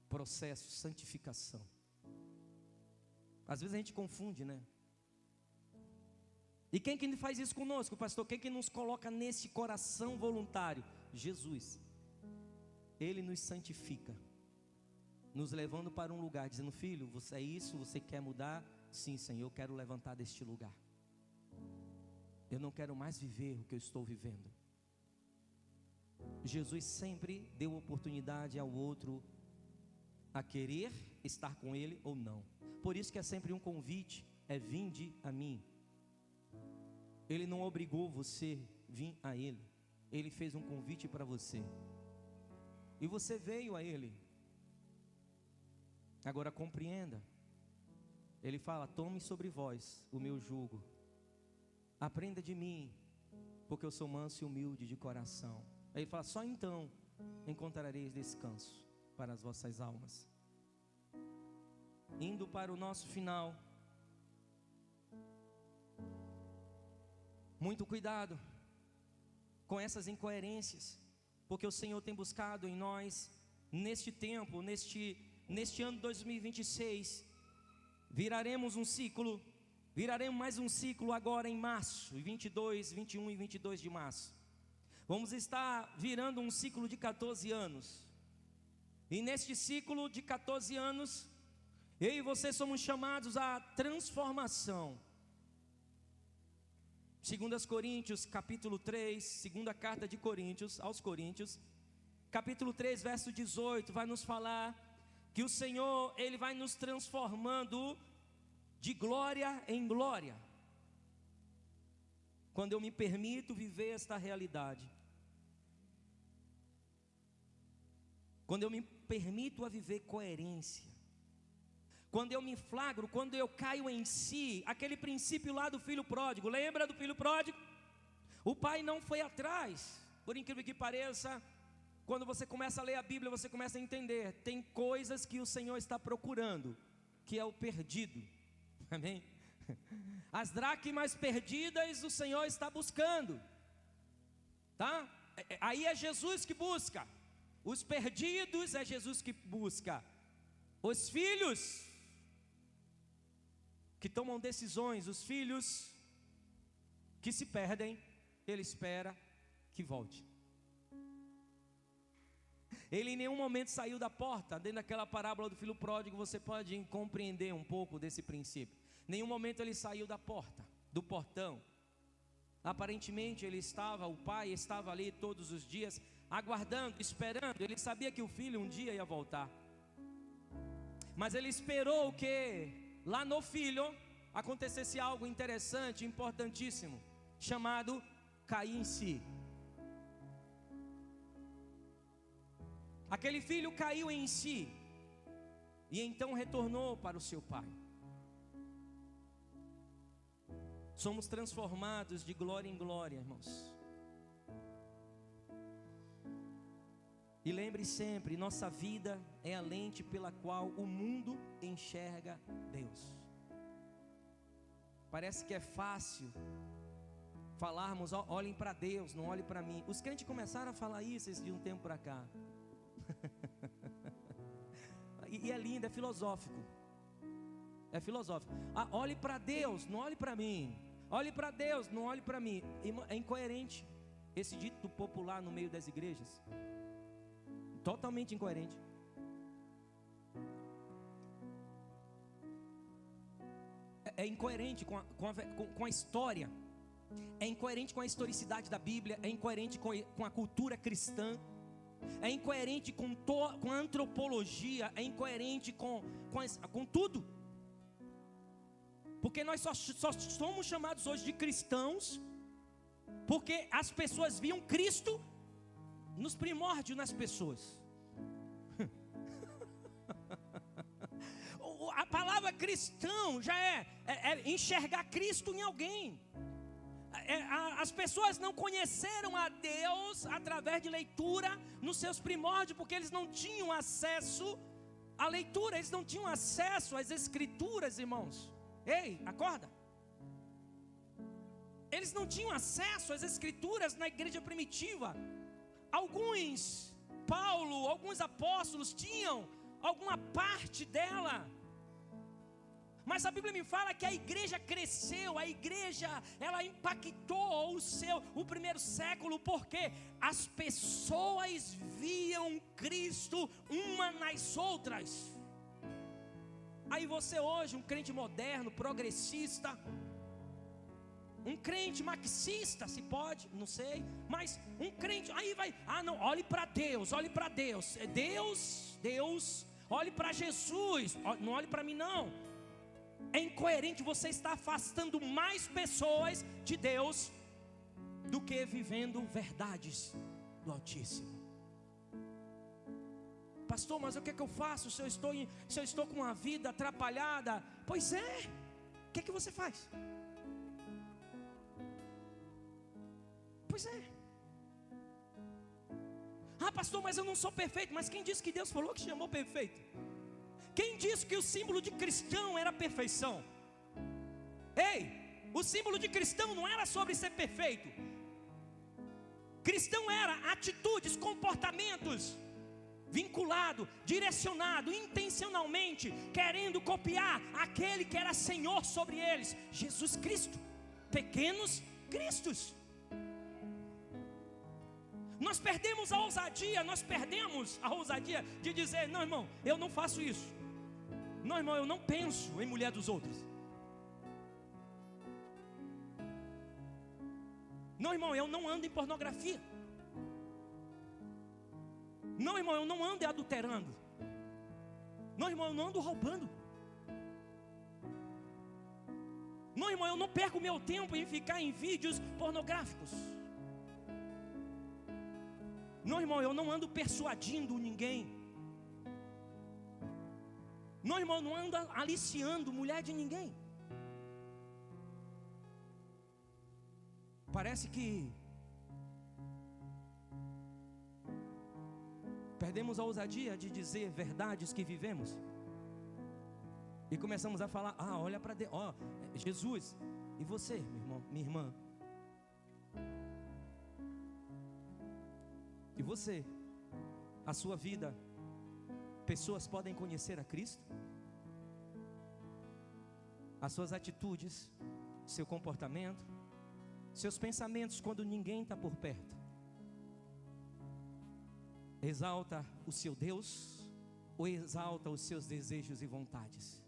Processo, santificação. Às vezes a gente confunde, né? E quem que faz isso conosco, pastor? Quem que nos coloca nesse coração voluntário? Jesus. Ele nos santifica, nos levando para um lugar, dizendo: filho, você é isso, você quer mudar? Sim, Senhor, eu quero levantar deste lugar. Eu não quero mais viver o que eu estou vivendo. Jesus sempre deu oportunidade ao outro a querer estar com Ele ou não. Por isso que é sempre um convite, é: vinde a mim. Ele não obrigou você a vir a Ele. Ele fez um convite para você. E você veio a Ele. Agora compreenda. Ele fala: tome sobre vós o meu jugo. Aprenda de mim, porque eu sou manso e humilde de coração. Aí ele fala: só então encontrareis descanso para as vossas almas. Indo para o nosso final. Muito cuidado com essas incoerências, porque o Senhor tem buscado em nós, neste tempo, neste ano 2026, viraremos mais um ciclo agora em março, 22, 21 e 22 de março. Vamos estar virando um ciclo de 14 anos. E neste ciclo de 14 anos, eu e você somos chamados à transformação. 2 Coríntios, capítulo 3, segunda carta de Coríntios, aos Coríntios, capítulo 3, verso 18, vai nos falar que o Senhor, Ele vai nos transformando de glória em glória, quando eu me permito viver esta realidade, quando eu me permito a viver coerência, quando eu me flagro, quando eu caio em si, aquele princípio lá do filho pródigo, lembra do filho pródigo? O pai não foi atrás, por incrível que pareça. Quando você começa a ler a Bíblia, você começa a entender, tem coisas que o Senhor está procurando, que é o perdido, amém? As dracmas perdidas o Senhor está buscando, tá? Aí é Jesus que busca, os perdidos é Jesus que busca, os filhos que tomam decisões, os filhos que se perdem, Ele espera que volte. Ele em nenhum momento saiu da porta. Dentro daquela parábola do filho pródigo, você pode compreender um pouco desse princípio. Nenhum momento ele saiu da porta, do portão. Aparentemente o pai estava ali todos os dias, aguardando, esperando. Ele sabia que o filho um dia ia voltar. Mas ele esperou que lá no filho acontecesse algo interessante, importantíssimo, chamado cair em si. Aquele filho caiu em si e então retornou para o seu pai. Somos transformados de glória em glória, irmãos. E lembre sempre, nossa vida é a lente pela qual o mundo enxerga Deus. Parece que é fácil falarmos, olhem para Deus, não olhem para mim. Os crentes começaram a falar isso de um tempo para cá. E é lindo, é filosófico. É filosófico. Olhe para Deus, não olhe para mim. Olhe para Deus, não olhe para mim. É incoerente esse dito popular no meio das igrejas. Totalmente incoerente. É incoerente com a história. É incoerente com a historicidade da Bíblia. É incoerente com a cultura cristã. É incoerente com a antropologia. É incoerente com tudo. Porque nós só somos chamados hoje de cristãos porque as pessoas viam Cristo nos primórdios nas pessoas. A palavra cristão já é enxergar Cristo em alguém. As pessoas não conheceram a Deus através de leitura nos seus primórdios, porque eles não tinham acesso à leitura, eles não tinham acesso às escrituras, irmãos. Ei, acorda. Eles não tinham acesso às escrituras na igreja primitiva. Paulo, alguns apóstolos tinham alguma parte dela. Mas a Bíblia me fala que a igreja cresceu, a igreja, ela impactou o primeiro século, porque as pessoas viam Cristo uma nas outras. Aí você hoje, um crente moderno, progressista, um crente marxista, se pode, não sei, mas um crente, aí vai, não, olhe para Deus, olhe para Deus, Deus, olhe para Jesus, não olhe para mim não. É incoerente, você está afastando mais pessoas de Deus do que vivendo verdades do Altíssimo. Pastor, mas o que é que eu faço se eu estou com uma vida atrapalhada? Pois é, o que é que você faz? Pois é. Pastor, mas eu não sou perfeito. Mas quem disse que Deus falou que chamou perfeito? Quem disse que o símbolo de cristão era perfeição? Ei, o símbolo de cristão não era sobre ser perfeito. Cristão era atitudes, comportamentos vinculado, direcionado, intencionalmente, querendo copiar aquele que era Senhor sobre eles, Jesus Cristo. Pequenos cristos. Nós perdemos a ousadia de dizer, não, irmão, eu não faço isso. Não, irmão, eu não penso em mulher dos outros. Não, irmão, eu não ando em pornografia. Não, irmão, eu não ando adulterando. Não, irmão, eu não ando roubando. Não, irmão, eu não perco meu tempo em ficar em vídeos pornográficos. Não, irmão, eu não ando persuadindo ninguém. Não, irmão, eu não ando aliciando mulher de ninguém. Parece que perdemos a ousadia de dizer verdades que vivemos. E começamos a falar, olha para Deus, Jesus, e você, meu irmão, minha irmã? E você, a sua vida, pessoas podem conhecer a Cristo? As suas atitudes, seu comportamento, seus pensamentos quando ninguém está por perto, exalta o seu Deus ou exalta os seus desejos e vontades?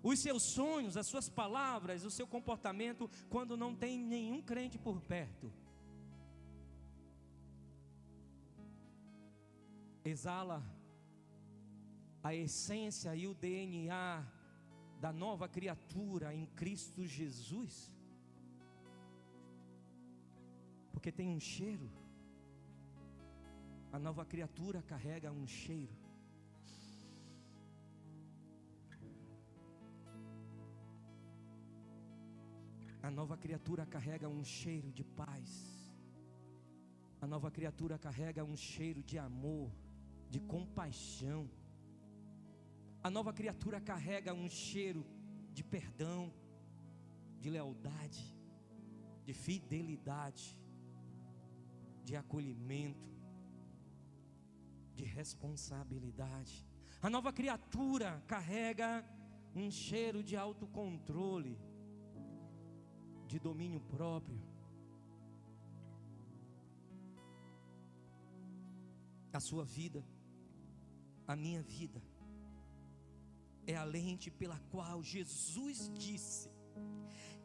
os seus sonhos, as suas palavras, o seu comportamento, quando não tem nenhum crente por perto. Exala a essência e o DNA da nova criatura em Cristo Jesus. Porque tem um cheiro. A nova criatura carrega um cheiro. A nova criatura carrega um cheiro de paz. A nova criatura carrega um cheiro de amor, de compaixão. A nova criatura carrega um cheiro de perdão, de lealdade, de fidelidade, de acolhimento, de responsabilidade. A nova criatura carrega um cheiro de autocontrole, de domínio próprio. A sua vida, a minha vida, é a lente pela qual Jesus disse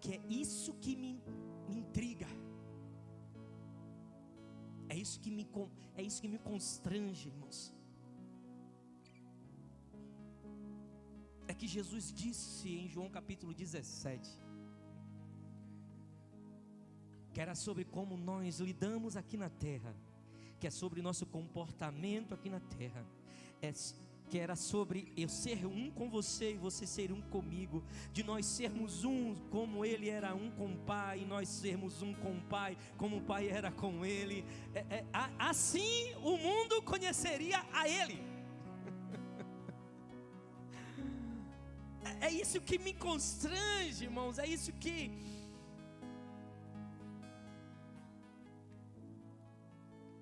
que é isso que me intriga, é isso que me constrange, irmãos. É que Jesus disse em João capítulo 17, que era sobre como nós lidamos aqui na terra, que é sobre nosso comportamento aqui na terra, que era sobre eu ser um com você e você ser um comigo, de nós sermos um como Ele era um com o Pai, e nós sermos um com o Pai como o Pai era com Ele. Assim o mundo conheceria a Ele. É isso que me constrange, irmãos, é isso que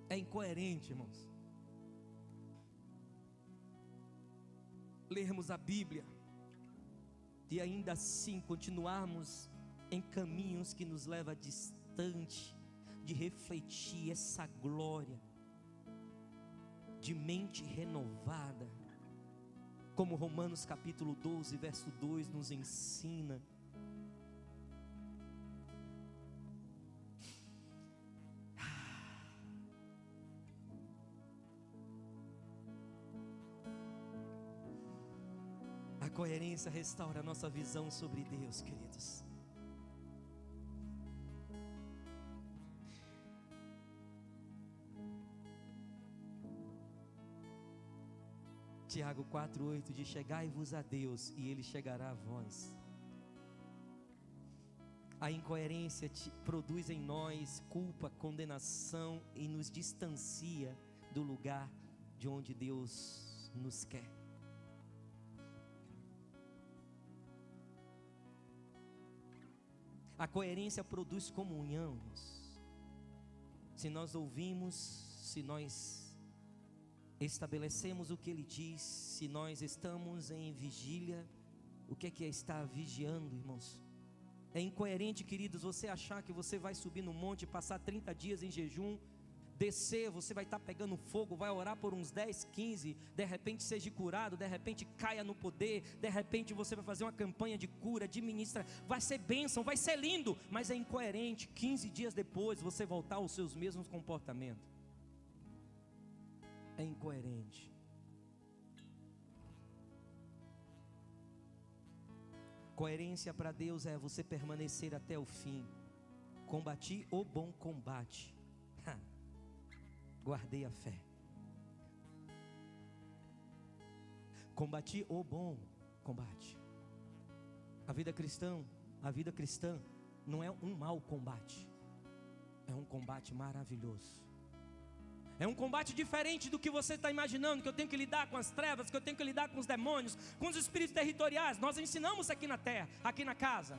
é incoerente, irmãos. Lermos a Bíblia e ainda assim continuarmos em caminhos que nos levam distante de refletir essa glória, de mente renovada, como Romanos capítulo 12, verso 2 nos ensina. A coerência restaura a nossa visão sobre Deus, queridos. Tiago 4,8 diz: chegai-vos a Deus e Ele chegará a vós. A incoerência produz em nós culpa, condenação e nos distancia do lugar de onde Deus nos quer. A coerência produz comunhão. Se nós ouvimos, se nós estabelecemos o que Ele diz, se nós estamos em vigília, o que é estar vigiando, irmãos? É incoerente, queridos, você achar que você vai subir no monte, passar 30 dias em jejum, descer, você vai estar pegando fogo, vai orar por uns 10, 15, de repente seja curado, de repente caia no poder, de repente você vai fazer uma campanha de cura, de ministra, vai ser bênção, vai ser lindo, mas é incoerente, 15 dias depois você voltar aos seus mesmos comportamentos. É incoerente. Coerência para Deus é você permanecer até o fim. Combati o bom combate. Guardei a fé. Combati o bom combate. A vida cristã não é um mau combate. É um combate maravilhoso. É um combate diferente do que você está imaginando, que eu tenho que lidar com as trevas, que eu tenho que lidar com os demônios, com os espíritos territoriais. Nós ensinamos aqui na terra, aqui na casa.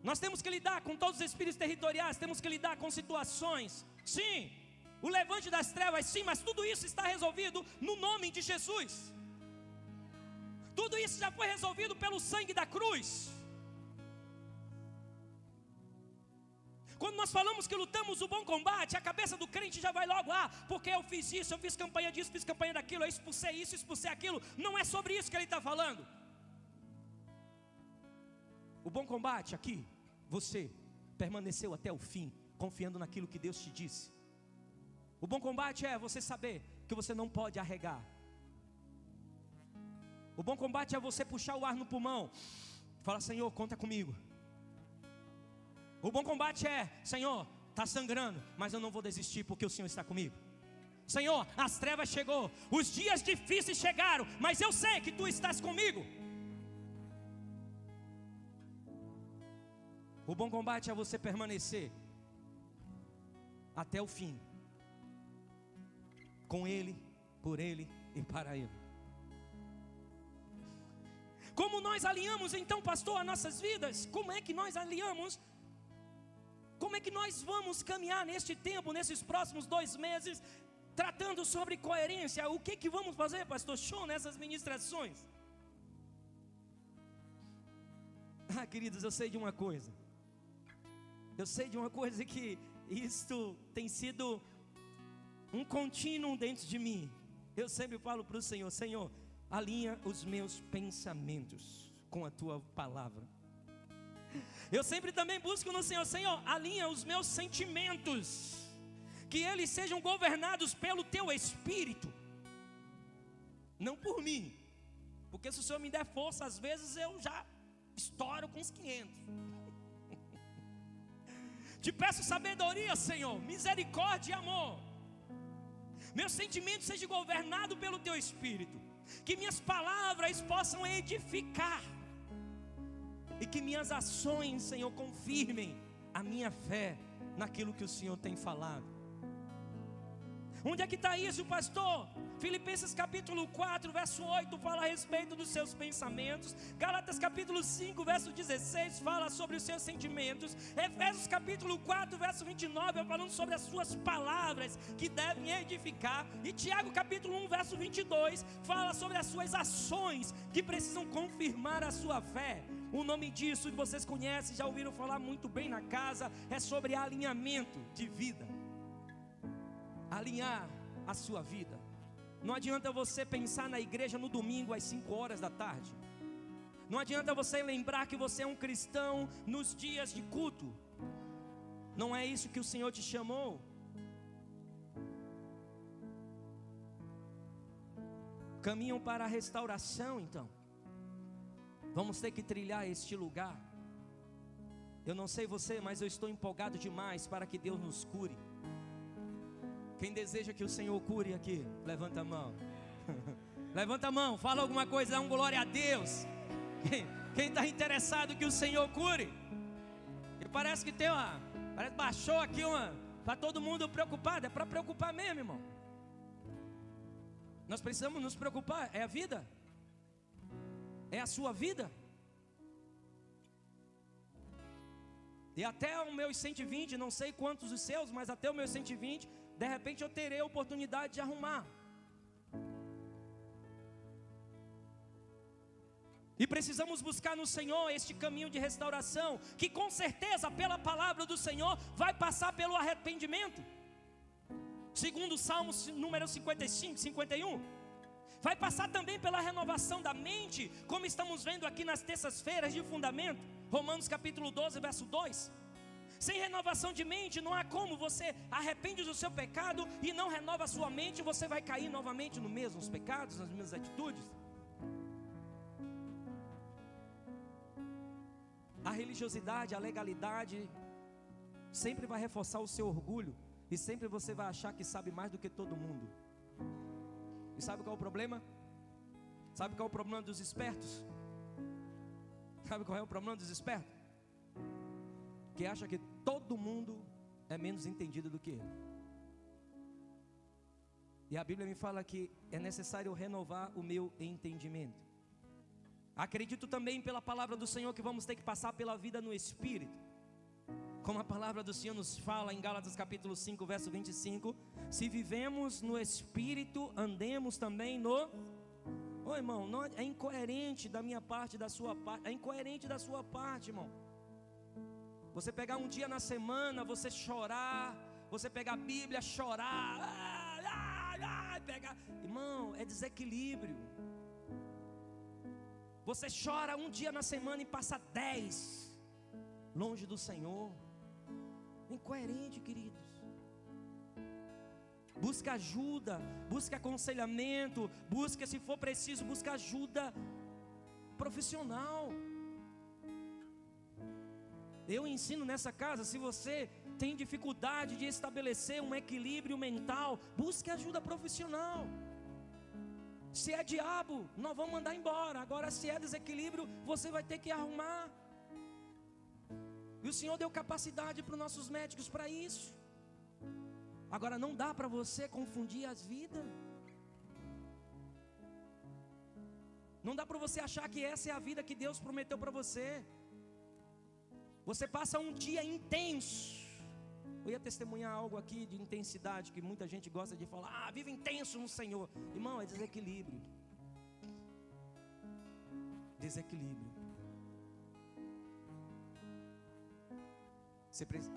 Nós temos que lidar com todos os espíritos territoriais, temos que lidar com situações. Sim, o levante das trevas, sim, mas tudo isso está resolvido no nome de Jesus. Tudo isso já foi resolvido pelo sangue da cruz. Quando nós falamos que lutamos o bom combate, a cabeça do crente já vai logo: porque eu fiz isso, eu fiz campanha disso, fiz campanha daquilo, eu expulsei isso, expulsei aquilo. Não é sobre isso que ele está falando. O bom combate aqui, você permaneceu até o fim, confiando naquilo que Deus te disse. O bom combate é você saber que você não pode arregar. O bom combate é você puxar o ar no pulmão, falar: Senhor, conta comigo. O bom combate é: Senhor, está sangrando, mas eu não vou desistir porque o Senhor está comigo. Senhor, as trevas chegou, os dias difíceis chegaram, mas eu sei que Tu estás comigo. O bom combate é você permanecer até o fim, com Ele, por Ele e para Ele. Como nós alinhamos então, pastor, as nossas vidas? Como é que nós alinhamos? Como é que nós vamos caminhar neste tempo, nesses próximos 2 meses, tratando sobre coerência? O que vamos fazer, pastor Show, nessas ministrações? Queridos, eu sei de uma coisa. Eu sei de uma coisa, que isto tem sido um contínuo dentro de mim. Eu sempre falo para o Senhor: Senhor, alinha os meus pensamentos com a Tua palavra. Eu sempre também busco no Senhor: Senhor, alinha os meus sentimentos, que eles sejam governados pelo Teu Espírito, não por mim. Porque se o Senhor me der força, às vezes eu já estouro com os 500. Te peço sabedoria, Senhor, misericórdia e amor. Meus sentimentos sejam governados pelo Teu Espírito, que minhas palavras possam edificar, e que minhas ações, Senhor, confirmem a minha fé naquilo que o Senhor tem falado. Onde é que está isso, pastor? Filipenses capítulo 4, verso 8 fala a respeito dos seus pensamentos. Gálatas capítulo 5, verso 16 fala sobre os seus sentimentos. Efésios capítulo 4, verso 29 falando sobre as suas palavras que devem edificar. E Tiago capítulo 1, verso 22 fala sobre as suas ações que precisam confirmar a sua fé. O nome disso que vocês conhecem, já ouviram falar muito bem na casa, é sobre alinhamento de vida. Alinhar a sua vida. Não adianta você pensar na igreja no domingo às 5 horas da tarde. Não adianta você lembrar que você é um cristão nos dias de culto. Não é isso que o Senhor te chamou. Caminham para a restauração, então. Vamos ter que trilhar este lugar. Eu não sei você, mas eu estou empolgado demais para que Deus nos cure. Quem deseja que o Senhor cure aqui, levanta a mão. Levanta a mão, fala alguma coisa, dá um glória a Deus. Quem está interessado que o Senhor cure? E parece que tem parece que baixou aqui para todo mundo preocupado. É para preocupar mesmo, irmão. Nós precisamos nos preocupar. É a vida. É a sua vida. E até os meus 120, não sei quantos os seus, mas até os meus 120, de repente eu terei a oportunidade de arrumar. E precisamos buscar no Senhor este caminho de restauração, que com certeza pela palavra do Senhor vai passar pelo arrependimento. Segundo o Salmo número 55, 51. Vai passar também pela renovação da mente, como estamos vendo aqui nas terças-feiras de fundamento. Romanos capítulo 12, verso 2. Sem renovação de mente não há como. Você arrepende do seu pecado e não renova a sua mente, você vai cair novamente nos mesmos pecados, nas mesmas atitudes. A religiosidade, a legalidade sempre vai reforçar o seu orgulho, e sempre você vai achar que sabe mais do que todo mundo. E sabe qual é o problema? Sabe qual é o problema dos espertos? Sabe qual é o problema dos espertos? Que acha que todo mundo é menos entendido do que ele. E a Bíblia me fala que é necessário renovar o meu entendimento. Acredito também pela palavra do Senhor que vamos ter que passar pela vida no Espírito. Como a palavra do Senhor nos fala em Gálatas capítulo 5, verso 25. Se vivemos no Espírito, andemos também no... Ô irmão, não, é incoerente da minha parte, da sua parte. É incoerente da sua parte, irmão. Você pegar um dia na semana, você chorar, você pegar a Bíblia, chorar, pegar... Irmão, é desequilíbrio. Você chora um dia na semana e passa 10 longe do Senhor. Incoerente, queridos. Busca ajuda, busca aconselhamento, busca, se for preciso, busca ajuda profissional. Eu ensino nessa casa, se você tem dificuldade de estabelecer um equilíbrio mental, busque ajuda profissional. Se é diabo, nós vamos mandar embora. Agora, se é desequilíbrio, você vai ter que arrumar. E o Senhor deu capacidade para os nossos médicos para isso. Agora, não dá para você confundir as vidas. Não dá para você achar que essa é a vida que Deus prometeu para você. Você passa um dia intenso. Eu ia testemunhar algo aqui de intensidade, que muita gente gosta de falar: ah, vive intenso no Senhor. Irmão, é desequilíbrio. Desequilíbrio.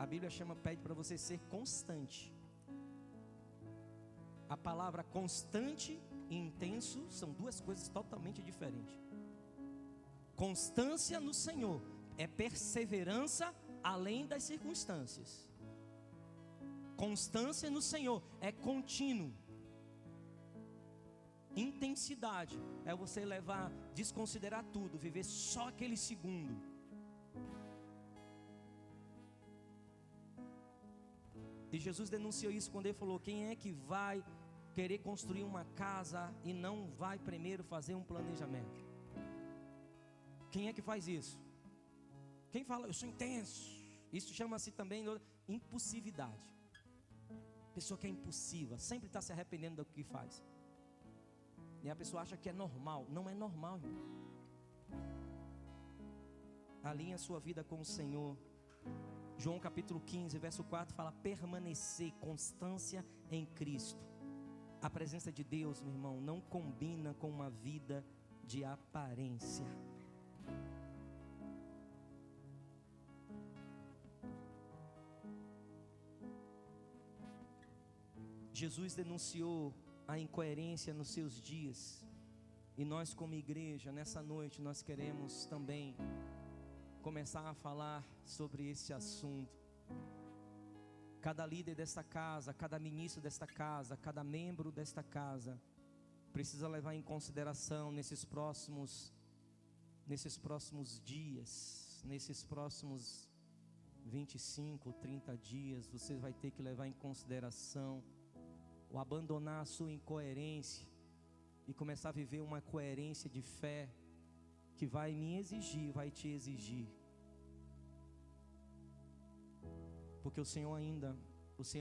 A Bíblia pede para você ser constante. A palavra constante e intenso são duas coisas totalmente diferentes. Constância no Senhor é perseverança além das circunstâncias. Constância no Senhor é contínuo. Intensidade é você desconsiderar tudo, viver só aquele segundo. E Jesus denunciou isso quando ele falou: quem é que vai querer construir uma casa e não vai primeiro fazer um planejamento? Quem é que faz isso? Quem fala, eu sou intenso. Isso chama-se também de impulsividade. Pessoa que é impulsiva, sempre está se arrependendo do que faz. E a pessoa acha que é normal. Não é normal, irmão. Alinhe a sua vida com o Senhor. João capítulo 15, verso 4 fala: permanecer, constância em Cristo. A presença de Deus, meu irmão, não combina com uma vida de aparência. Jesus denunciou a incoerência nos seus dias. E nós, como igreja, nessa noite, nós queremos também começar a falar sobre esse assunto. Cada líder desta casa, cada ministro desta casa, cada membro desta casa precisa levar em consideração nesses próximos dias, nesses próximos 25, 30 dias, você vai ter que levar em consideração o abandonar a sua incoerência e começar a viver uma coerência de fé que vai me exigir, vai te exigir. Porque o Senhor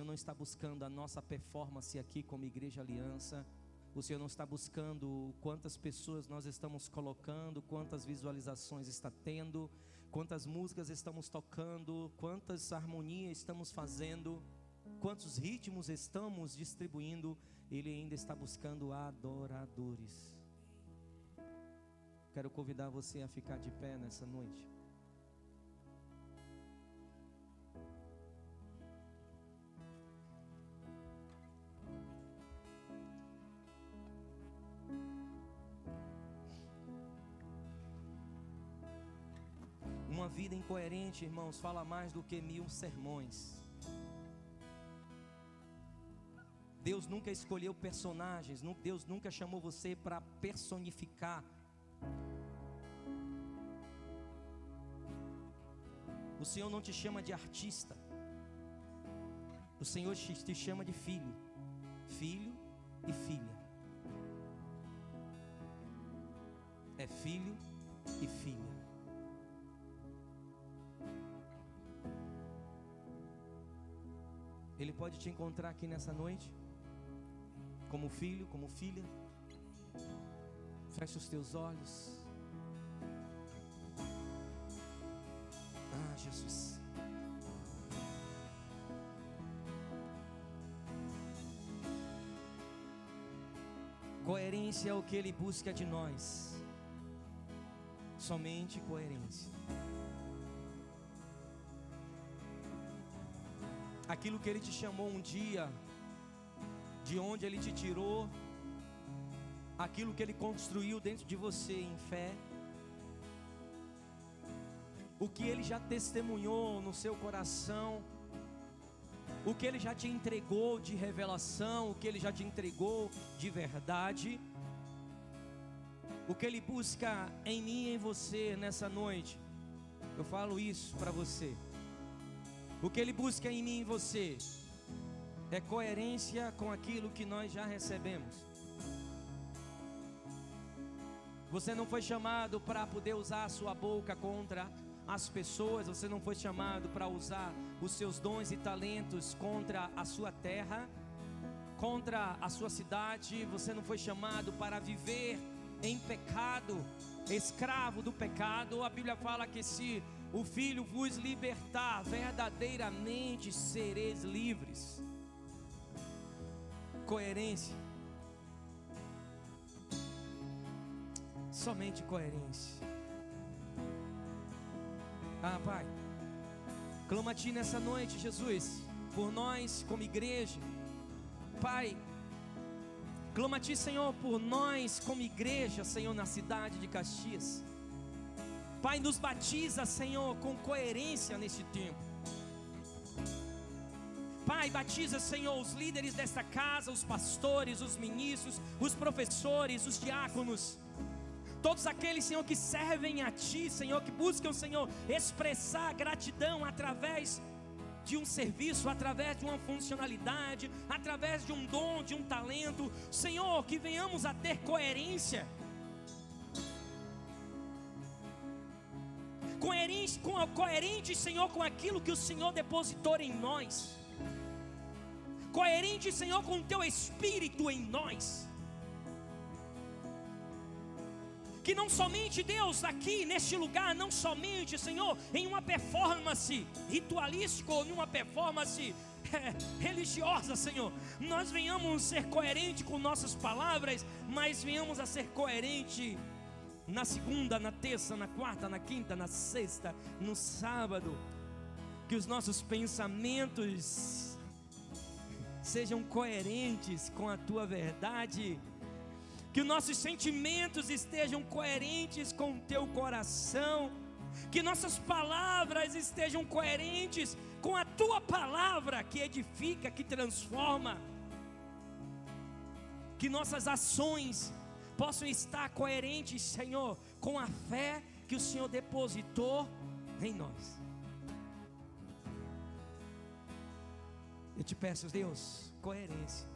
não está buscando a nossa performance aqui como Igreja Aliança. O Senhor não está buscando quantas pessoas nós estamos colocando, quantas visualizações está tendo, quantas músicas estamos tocando, quantas harmonias estamos fazendo, quantos ritmos estamos distribuindo. Ele ainda está buscando adoradores. Quero convidar você a ficar de pé nessa noite. Uma vida incoerente, irmãos, fala mais do que 1000 sermões. Deus nunca escolheu personagens, Deus nunca chamou você para personificar. O Senhor não te chama de artista. O Senhor te chama de filho e filha. É filho e filha. Ele pode te encontrar aqui nessa noite, como filho, como filha. Feche os teus olhos. Ah, Jesus. Coerência é o que Ele busca de nós. Somente coerência. Aquilo que Ele te chamou um dia, de onde Ele te tirou, aquilo que Ele construiu dentro de você em fé, o que Ele já testemunhou no seu coração, o que Ele já te entregou de revelação, o que Ele já te entregou de verdade, o que Ele busca em mim e em você nessa noite. Eu falo isso para você. O que Ele busca em mim e em você é coerência com aquilo que nós já recebemos. Você não foi chamado para poder usar a sua boca contra as pessoas. Você não foi chamado para usar os seus dons e talentos contra a sua terra, contra a sua cidade. Você não foi chamado para viver em pecado, escravo do pecado. A Bíblia fala que se o Filho vos libertar, verdadeiramente sereis livres. Coerência. Somente coerência. Pai, clamo a Ti nessa noite, Jesus, por nós como igreja. Pai, clamo a Ti, Senhor, por nós como igreja, Senhor, na cidade de Caxias. Pai, nos batiza, Senhor, com coerência nesse tempo. Pai, batiza, Senhor, os líderes desta casa, os pastores, os ministros, os professores, os diáconos, todos aqueles, Senhor, que servem a Ti, Senhor, que buscam, Senhor, expressar gratidão através de um serviço, através de uma funcionalidade, através de um dom, de um talento. Senhor, que venhamos a ter coerência. Coerente, Senhor, com aquilo que o Senhor depositou em nós. Coerente, Senhor, com o Teu Espírito em nós. Que não somente, Deus, aqui neste lugar, não somente, Senhor, em uma performance ritualística ou em uma performance religiosa, Senhor, nós venhamos ser coerentes com nossas palavras, mas venhamos a ser coerentes na segunda, na terça, na quarta, na quinta, na sexta, no sábado. Que os nossos pensamentos sejam coerentes com a Tua verdade. Que os nossos sentimentos estejam coerentes com o Teu coração. Que nossas palavras estejam coerentes com a Tua palavra, que edifica, que transforma. Que nossas ações possam estar coerentes, Senhor, com a fé que o Senhor depositou em nós. Eu te peço, Deus, coerência.